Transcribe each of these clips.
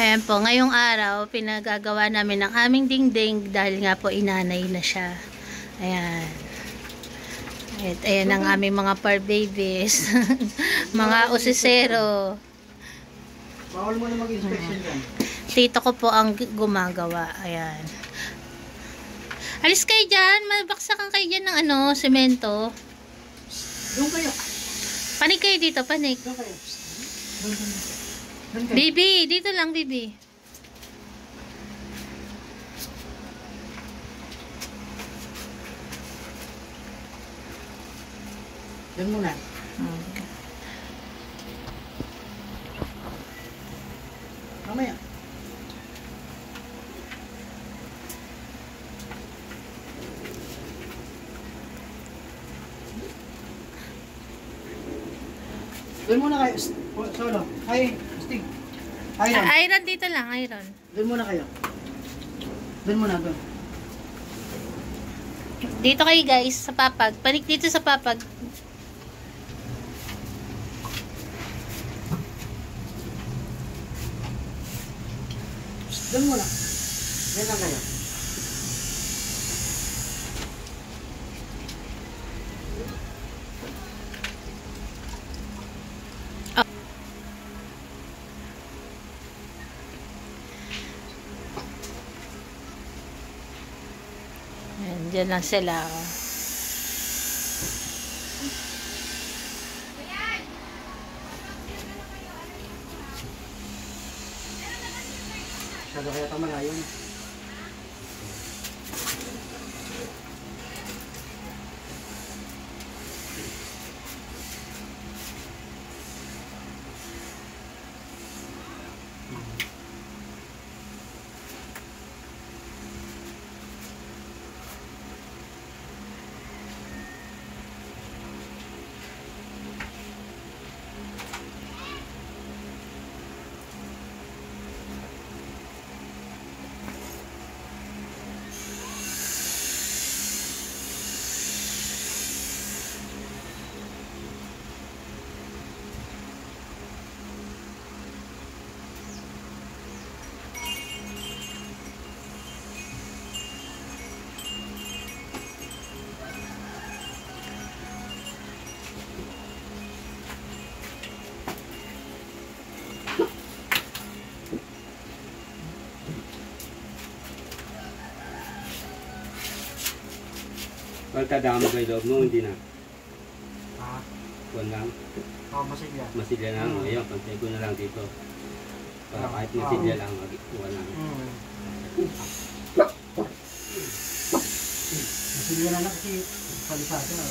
Ayan po, ngayong araw, pinagagawa namin ng aming dingding dahil nga po inanay na siya. Ayan. At ayan ang aming mga fur babies. Mga usisero. Bawal mo na mag-inspection dyan. Tito ko po ang gumagawa. Ayan. Alis kayo dyan. Mabaksakan kayo dyan ng semento. Doon kayo. Panik kayo dito, panik. Doon kayo. Doon kayo. Bibi, dito lang, Bibi. Doon muna. Mamaya. Doon muna kayo. Solo. Hi, Stig. Iron. Iron dito lang, iron. Doon muna kayo. Doon muna, doon. Dito kayo guys, sa papag. Panik dito sa papag. Doon muna. Diyan lang kayo. Ayan, dyan lang sila. Masyado kaya ito malayo na. Pagkadama ko yung loob mo, hindi na. Ah, Kuwan lang. masigla. Masilya lang. Ayun, pantay ko na lang dito. Para kahit masilya lang, magkuha lang. Masigla na lang kasi palisado na.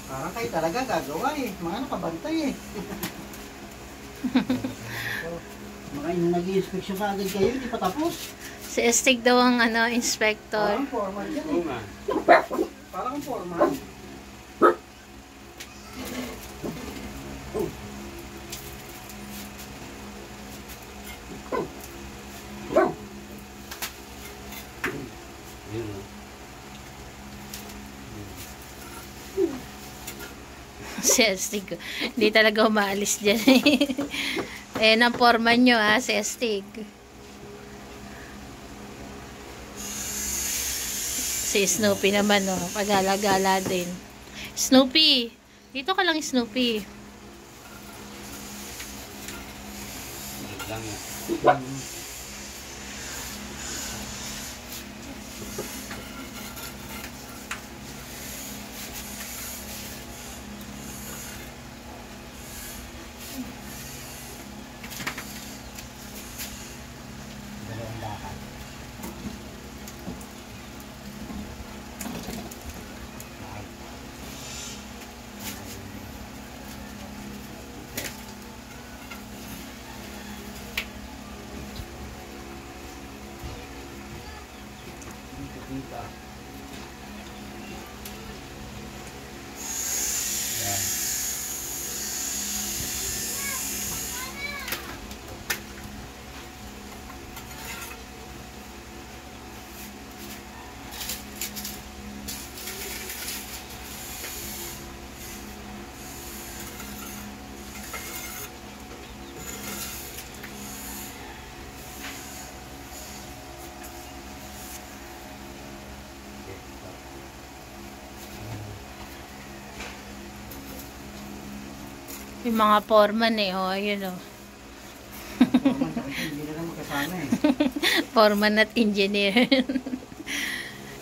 Parang kayo talaga gagawa eh. Mga nakabantay eh. Mga nag-i-inspection ka agad kayo, hindi pa tapos. Si Estig daw ang inspector. Parang foreman yan Oo eh. nga. Parang ang foreman. Yun o. Si Estig. Hindi talaga umaalis dyan. Ayan ang foreman nyo si Estig. Si Snoopy naman pagala-gala din. Snoopy! Dito ka lang, Snoopy. Lang yan. Dalawang lakad. Yung mga foreman eh, oh, ayun oh. Foreman, tsaka hindi na lang magkasama eh. Foreman at engineer.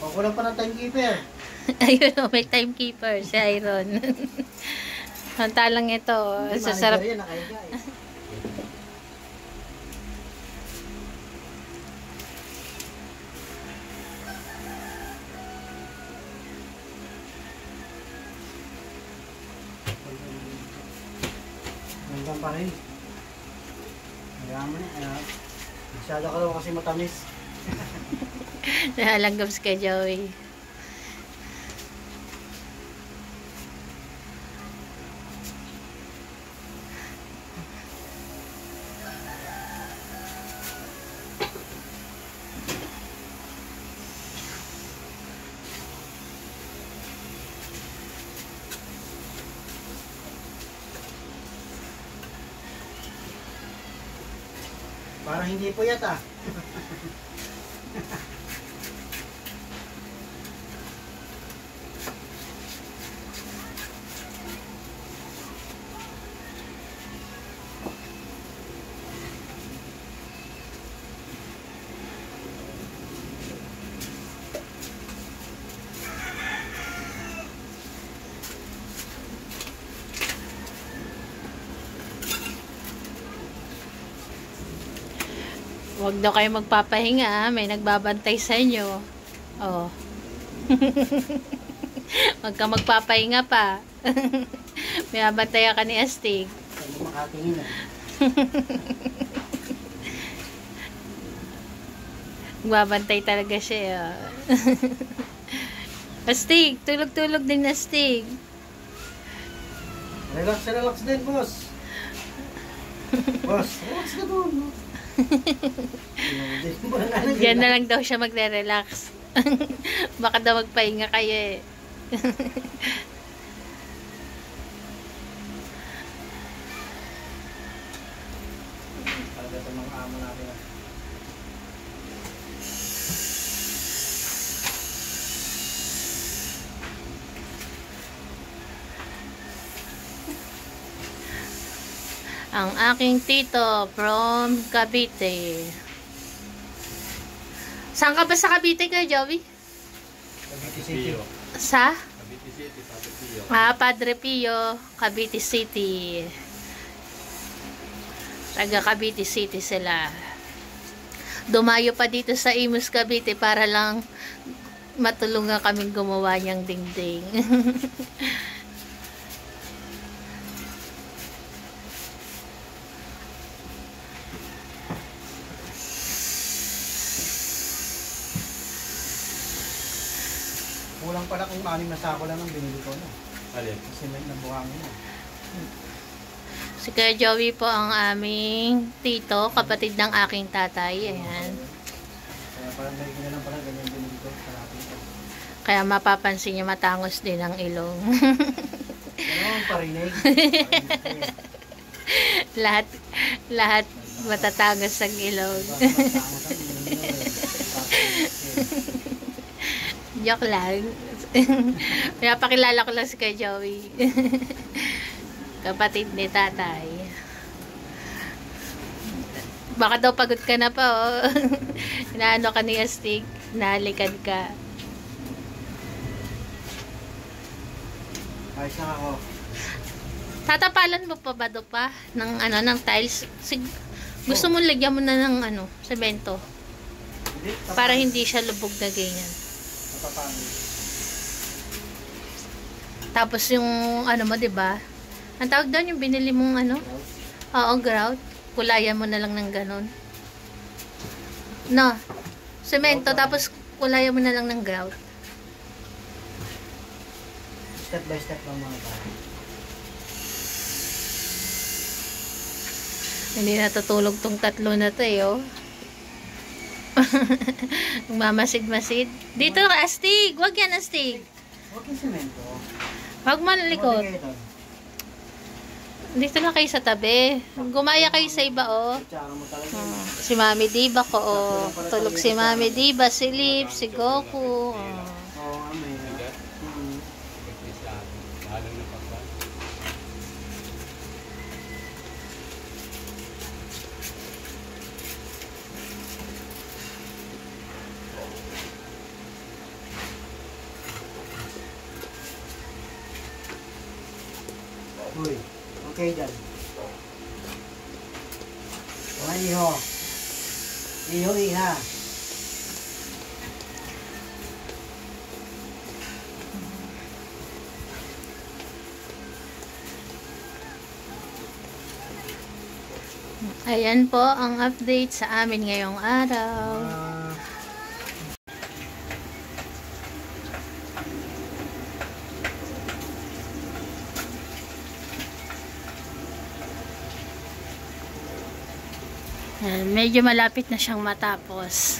O, kulang pa ng timekeeper. Ayun oh, may timekeeper, si Iron. Samantalang ito, oh, Hindi, sasarap. manager yan, nakahiga eh. Hanggang pa rin. Hanggang mo na. Masyado ka daw kasi matamis. Nalanggams ka, Joey. Parang hindi puyat ah. Huwag daw kayo magpapahinga, ah. May nagbabantay sa inyo. Oh. Huwag ka magpapahinga pa. May abantayan ka ni Astig. Hindi makatingin ah. Magbabantay talaga siya. Oh. Astig, tulog-tulog din Astig. Relax, relax din, boss. Boss, relax ka doon. No? Diyan na lang daw siya magre-relax. Baka daw magpahinga kayo eh. Talaga sa mga amo natin. Ang aking tito from Cavite. Saan ka ba sa Cavite ka, Joey? Cavite City. Sa? Cavite City, Padre Pio. Padre Pio, Cavite City. Taga Cavite City sila. Dumayo pa dito sa Imus, Cavite para lang matulungan kaming gumawa niyang dingding. Kulang pala kung 6 na sako lang ang binili ko na. Alin? Cement na buhangin na. Si Kuya Joey po ang aming tito, kapatid ng aking tatay. Ayan. Kaya parang nagiging na lang pala ganyan binili ko. Sarapin ko. Kaya mapapansin niyo matangos din ang ilong. Ano ang parinig? lahat matatangos ang ilong. Joke lang. Pinapakilala ko lang si Kuya Joey. Kapatid ni tatay. Baka daw pagod ka na pa, oh. Inaano ka ni Astig, nahalikan ka. Ayos na ako. Tatapalan mo pa ba do pa ng ano ng tiles? Gusto mo lagyan mo na ng ano, semento Hindi, para hindi siya lubog na ganyan. Tapapangin. Tapos yung ano mo, 'di ba? Ang tawag doon yung binili mong ano? Oo, grout. Kulayan mo na lang ng ganon. No. Semento tapos kulayan mo na lang ng grout. Step by step lang mga pare. Hindi natutulog tong tatlo na to eh, oh. Mamasid-masid. Dito ka, Astig! Wag yan, Astig! Huwag yung semento. Wag mo na likod. Huwag kayo doon. Dito na kayo sa tabi. Gumaya kayo sa iba, oh. Tsaka mo talaga. Si Mami Diba ko, oh. Tulog si Mami Diba, si Lip, si Goku. Oh. Oo, may. Bigat. Mm. Bigat sa akin. Mahalang na pagka. Uy, okay dyan. Mga iho. Iho, iha. Ayan po ang update sa amin ngayong araw. Ayan, medyo malapit na siyang matapos.